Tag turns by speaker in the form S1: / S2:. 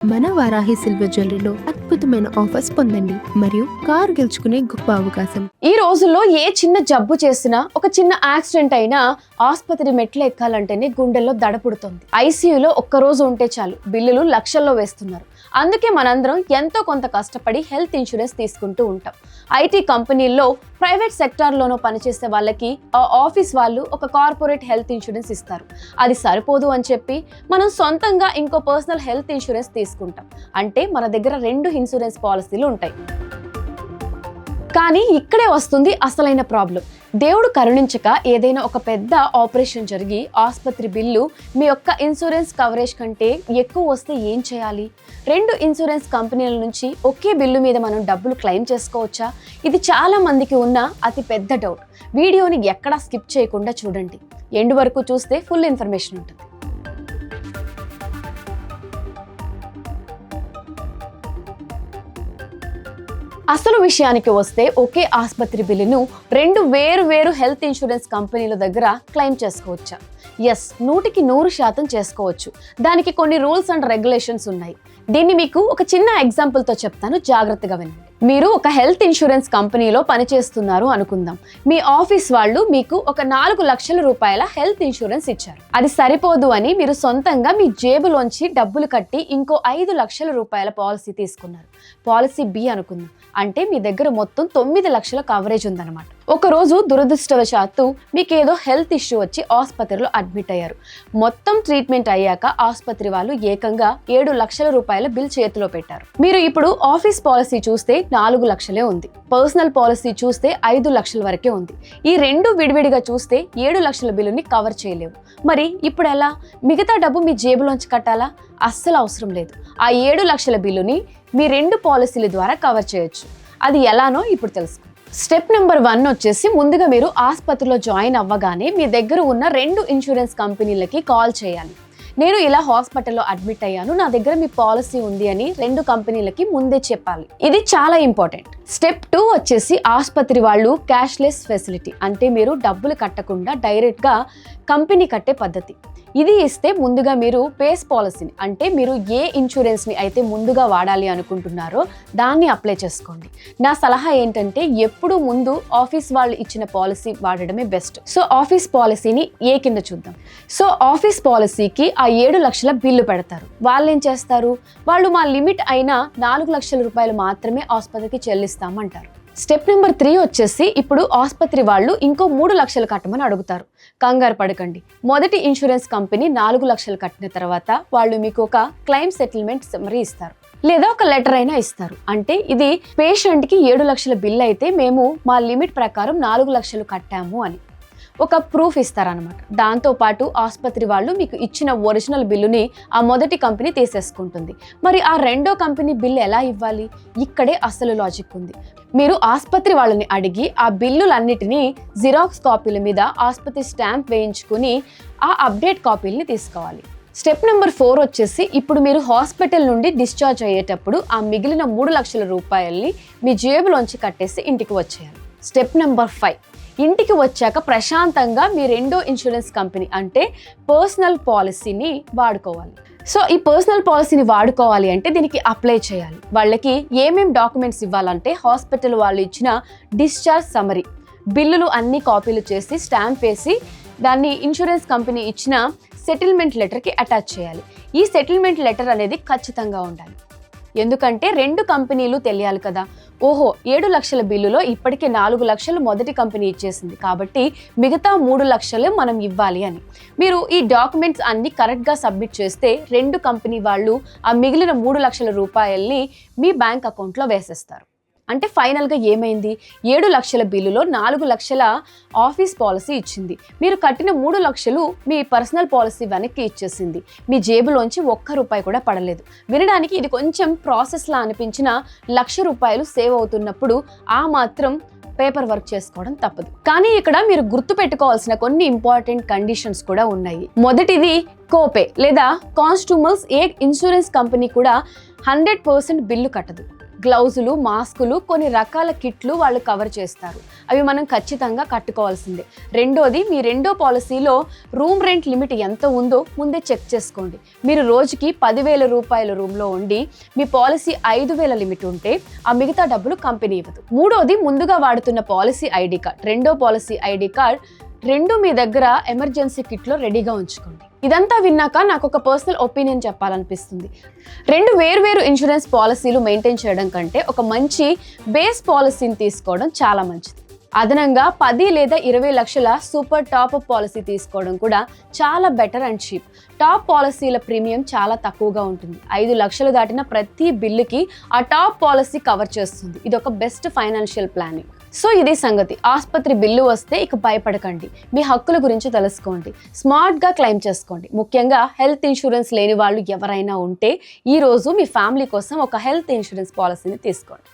S1: మన వారాహి సిల్వర్ జ్యువెలరీలో అద్భుతమైన ఆఫర్స్ పొందండి మరియు కార్ గెలుచుకునే గొప్ప అవకాశం.
S2: ఈ రోజుల్లో ఏ చిన్న జబ్బు చేసినా, ఒక చిన్న యాక్సిడెంట్ అయినా ఆసుపత్రి మెట్లు ఎక్కాలంటేనే గుండెల్లో దడ పుడుతుంది. ఐసీయూలో ఒక్కరోజు ఉంటే చాలు బిల్లులు లక్షల్లో వేస్తున్నారు. అందుకే మనందరం ఎంతో కొంత కష్టపడి హెల్త్ ఇన్సూరెన్స్ తీసుకుంటూ ఉంటాం. ఐటీ కంపెనీల్లో, ప్రైవేట్ సెక్టార్లోనూ పనిచేసే వాళ్ళకి ఆ ఆఫీస్ వాళ్ళు ఒక కార్పొరేట్ హెల్త్ ఇన్సూరెన్స్ ఇస్తారు. అది సరిపోదు అని చెప్పి మనం సొంతంగా ఇంకో పర్సనల్ హెల్త్ ఇన్సూరెన్స్ తీసుకుంటాం. అంటే మన దగ్గర 2 ఇన్సూరెన్స్ పాలసీలు ఉంటాయి. కానీ ఇక్కడే వస్తుంది అసలైన ప్రాబ్లం. దేవుడు కరుణించక ఏదైనా ఒక పెద్ద ఆపరేషన్ జరిగి ఆసుపత్రి బిల్లు మీ యొక్క ఇన్సూరెన్స్ కవరేజ్ కంటే ఎక్కువ వస్తే ఏం చేయాలి? 2 ఇన్సూరెన్స్ కంపెనీల నుంచి ఒకే బిల్లు మీద మనం డబ్బులు క్లెయిమ్ చేసుకోవచ్చా? ఇది చాలా మందికి ఉన్న అతి పెద్ద డౌట్. వీడియోని ఎక్కడా స్కిప్ చేయకుండా చూడండి. ఎండ్ వరకు చూస్తే ఫుల్ ఇన్ఫర్మేషన్ ఉంటుంది. అసలు విషయానికి వస్తే ఒకే ఆసుపత్రి బిల్లును 2 వేరు హెల్త్ ఇన్సూరెన్స్ కంపెనీల దగ్గర క్లెయిమ్ చేసుకోవచ్చా? ఎస్, 100% చేసుకోవచ్చు. దానికి కొన్ని రూల్స్ అండ్ రెగ్యులేషన్స్ ఉన్నాయి. దీన్ని మీకు ఒక చిన్న ఎగ్జాంపుల్తో చెప్తాను, జాగ్రత్తగా వినండి. మీరు ఒక హెల్త్ ఇన్సూరెన్స్ కంపెనీలో పనిచేస్తున్నారు అనుకుందాం. మీ ఆఫీస్ వాళ్ళు మీకు ఒక 4 లక్షల రూపాయల హెల్త్ ఇన్సూరెన్స్ ఇచ్చారు. అది సరిపోదు అని మీరు సొంతంగా మీ జేబులోంచి డబ్బులు కట్టి ఇంకో 5 లక్షల రూపాయల పాలసీ తీసుకున్నారు. పాలసీ బి అనుకుందాం. అంటే మీ దగ్గర మొత్తం 9 లక్షల కవరేజ్ ఉందన్నమాట. ఒకరోజు దురదృష్టవశాత్తు మీకు ఏదో హెల్త్ ఇష్యూ వచ్చి ఆసుపత్రిలో అడ్మిట్ అయ్యారు. మొత్తం ట్రీట్మెంట్ అయ్యాక ఆసుపత్రి వాళ్ళు ఏకంగా 7 లక్షల రూపాయల బిల్ చేతిలో పెట్టారు. మీరు ఇప్పుడు ఆఫీస్ పాలసీ చూస్తే 4 లక్షలే ఉంది. పర్సనల్ పాలసీ చూస్తే 5 లక్షల వరకే ఉంది. ఈ 2 విడివిడిగా చూస్తే 7 లక్షల బిల్లుని కవర్ చేయలేవు. మరి ఇప్పుడు ఎలా? మిగతా డబ్బు మీ జేబులోంచి కట్టాలా? అస్సలు అవసరం లేదు. ఆ 7 లక్షల బిల్లుని మీ 2 పాలసీల ద్వారా కవర్ చేయొచ్చు. అది ఎలానో ఇప్పుడు తెలుసుకో. స్టెప్ నెంబర్ 1 వచ్చేసి, ముందుగా మీరు ఆసుపత్రిలో జాయిన్ అవ్వగానే మీ దగ్గర ఉన్న 2 ఇన్సూరెన్స్ కంపెనీలకి కాల్ చేయాలి. నేను ఇలా హాస్పిటల్లో అడ్మిట్ అయ్యాను, నా దగ్గర మీ పాలసీ ఉంది అని 2 కంపెనీలకి ముందే చెప్పాలి. ఇది చాలా ఇంపార్టెంట్. స్టెప్ 2 వచ్చేసి, ఆసుపత్రి వాళ్ళు క్యాష్లెస్ ఫెసిలిటీ, అంటే మీరు డబ్బులు కట్టకుండా డైరెక్ట్గా కంపెనీ కట్టే పద్ధతి. ఇది ఇస్తే ముందుగా మీరు పేస్ పాలసీని, అంటే మీరు ఏ ఇన్సూరెన్స్ని అయితే ముందుగా వాడాలి అనుకుంటున్నారో దాన్ని అప్లై చేసుకోండి. నా సలహా ఏంటంటే ఎప్పుడు ముందు ఆఫీస్ వాళ్ళు ఇచ్చిన పాలసీ వాడడమే బెస్ట్. సో ఆఫీస్ పాలసీని ఏ కింద చూద్దాం. సో ఆఫీస్ పాలసీకి ఆ 7 లక్షల బిల్లు పెడతారు. వాళ్ళు ఏం చేస్తారు? వాళ్ళు మా లిమిట్ అయిన 4 లక్షల రూపాయలు మాత్రమే ఆసుపత్రికి చెల్లిస్తామంటారు. స్టెప్ నెంబర్ 3 వచ్చేసి, ఇప్పుడు ఆసుపత్రి వాళ్ళు ఇంకో 3 లక్షలు కట్టమని అడుగుతారు. కంగారు పడకండి. మొదటి ఇన్సూరెన్స్ కంపెనీ 4 లక్షలు కట్టిన తర్వాత వాళ్ళు మీకు ఒక క్లెయిమ్ సెటిల్మెంట్ సమ్మరీ ఇస్తారు, లేదా ఒక లెటర్ అయినా ఇస్తారు. అంటే ఇది పేషెంట్కి 7 లక్షల బిల్ అయితే మేము మా లిమిట్ ప్రకారం 4 లక్షలు కట్టాము అని ఒక ప్రూఫ్ ఇస్తారనమాట. దాంతోపాటు ఆసుపత్రి వాళ్ళు మీకు ఇచ్చిన ఒరిజినల్ బిల్లుని ఆ మొదటి కంపెనీ తీసేసుకుంటుంది. మరి ఆ 2వ కంపెనీ బిల్లు ఎలా ఇవ్వాలి? ఇక్కడే అసలు లాజిక్ ఉంది. మీరు ఆసుపత్రి వాళ్ళని అడిగి ఆ బిల్లులన్నిటినీ జిరాక్స్ కాపీల మీద ఆసుపత్రి స్టాంప్ వేయించుకుని ఆ అప్డేట్ కాపీలని తీసుకోవాలి. స్టెప్ నెంబర్ 4 వచ్చేసి, ఇప్పుడు మీరు హాస్పిటల్ నుండి డిశ్చార్జ్ అయ్యేటప్పుడు ఆ మిగిలిన 3 లక్షల రూపాయల్ని మీ జేబులోంచి కట్టేసి ఇంటికి వచ్చేయాలి. స్టెప్ నెంబర్ 5, ఇంటికి వచ్చాక ప్రశాంతంగా మీ 2వ ఇన్సూరెన్స్ కంపెనీ అంటే పర్సనల్ పాలసీని వాడుకోవాలి. సో ఈ పర్సనల్ పాలసీని వాడుకోవాలి అంటే దీనికి అప్లై చేయాలి. వాళ్ళకి ఏమేం డాక్యుమెంట్స్ ఇవ్వాలంటే, హాస్పిటల్ వాళ్ళు ఇచ్చిన డిశ్చార్జ్ సమ్మరీ, బిల్లులు అన్ని కాపీలు చేసి స్టాంప్ వేసి దాన్ని ఇన్సూరెన్స్ కంపెనీ ఇచ్చిన సెటిల్మెంట్ లెటర్కి అటాచ్ చేయాలి. ఈ సెటిల్మెంట్ లెటర్ అనేది ఖచ్చితంగా ఉండాలి. ఎందుకంటే 2 కంపెనీలు తెలియాలి కదా. ఓహో, 7 లక్షల బిల్లులో ఇప్పటికే 4 లక్షలు మొదటి కంపెనీ ఇచ్చేసింది, కాబట్టి మిగతా 3 లక్షలు మనం ఇవ్వాలి అని. మీరు ఈ డాక్యుమెంట్స్ అన్ని కరెక్ట్గా సబ్మిట్ చేస్తే 2 కంపెనీ వాళ్ళు ఆ మిగిలిన 3 లక్షల రూపాయల్ని మీ బ్యాంక్ అకౌంట్లో వేసేస్తారు. అంటే ఫైనల్గా ఏమైంది? 7 లక్షల బిల్లులో 4 లక్షల ఆఫీస్ పాలసీ ఇచ్చింది. మీరు కట్టిన 3 లక్షలు మీ పర్సనల్ పాలసీ వెనక్కి ఇచ్చేసింది. మీ జేబులోంచి 1 రూపాయి కూడా పడలేదు. వినడానికి ఇది కొంచెం ప్రాసెస్లా అనిపించిన 1 లక్ష రూపాయలు సేవ్ అవుతున్నప్పుడు ఆ మాత్రం పేపర్ వర్క్ చేసుకోవడం తప్పదు. కానీ ఇక్కడ మీరు గుర్తు పెట్టుకోవాల్సిన కొన్ని ఇంపార్టెంట్ కండిషన్స్ కూడా ఉన్నాయి. మొదటిది, కోపే లేదా కాన్స్ట్యూమర్స్ ఏ ఇన్సూరెన్స్ కంపెనీ కూడా 100% బిల్లు కట్టదు. గ్లౌజులు, మాస్కులు, కొన్ని రకాల కిట్లు వాళ్ళు కవర్ చేస్తారు. అవి మనం ఖచ్చితంగా కట్టుకోవాల్సిందే. రెండోది, మీ రెండో పాలసీలో రూమ్ రెంట్ లిమిట్ ఎంత ఉందో ముందే చెక్ చేసుకోండి. మీరు రోజుకి 10,000 రూపాయల రూమ్లో ఉండి మీ పాలసీ 5,000 లిమిట్ ఉంటే ఆ మిగతా డబ్బులు కంపెనీ ఇవ్వదు. మూడోది, ముందుగా వాడుతున్న పాలసీ ఐడి కార్డ్, రెండో పాలసీ ఐడి కార్డ్ రెండు మీ దగ్గర ఎమర్జెన్సీ కిట్లో రెడీగా ఉంచుకోండి. ఇదంతా విన్నాక నాకు ఒక పర్సనల్ ఒపీనియన్ చెప్పాలనిపిస్తుంది. రెండు వేర్వేరు ఇన్సూరెన్స్ పాలసీలు మెయింటైన్ చేయడం కంటే ఒక మంచి బేస్ పాలసీని తీసుకోవడం చాలా మంచిది. అదనంగా 10 లేదా 20 లక్షల సూపర్ టాప్ అప్ పాలసీ తీసుకోవడం కూడా చాలా బెటర్ అండ్ చీప్. టాప్ పాలసీల ప్రీమియం చాలా తక్కువగా ఉంటుంది. 5 లక్షలు దాటిన ప్రతి బిల్లుకి ఆ టాప్ పాలసీ కవర్ చేస్తుంది. ఇది ఒక బెస్ట్ ఫైనాన్షియల్ ప్లానింగ్. సో ఇది సంగతి. ఆసుపత్రి బిల్లు వస్తే ఇక భయపడకండి. మీ హక్కుల గురించి తెలుసుకోండి, స్మార్ట్గా క్లెయిమ్ చేసుకోండి. ముఖ్యంగా హెల్త్ ఇన్సూరెన్స్ లేని వాళ్ళు ఎవరైనా ఉంటే ఈ రోజు మీ ఫ్యామిలీ కోసం ఒక హెల్త్ ఇన్సూరెన్స్ పాలసీని తీసుకోండి.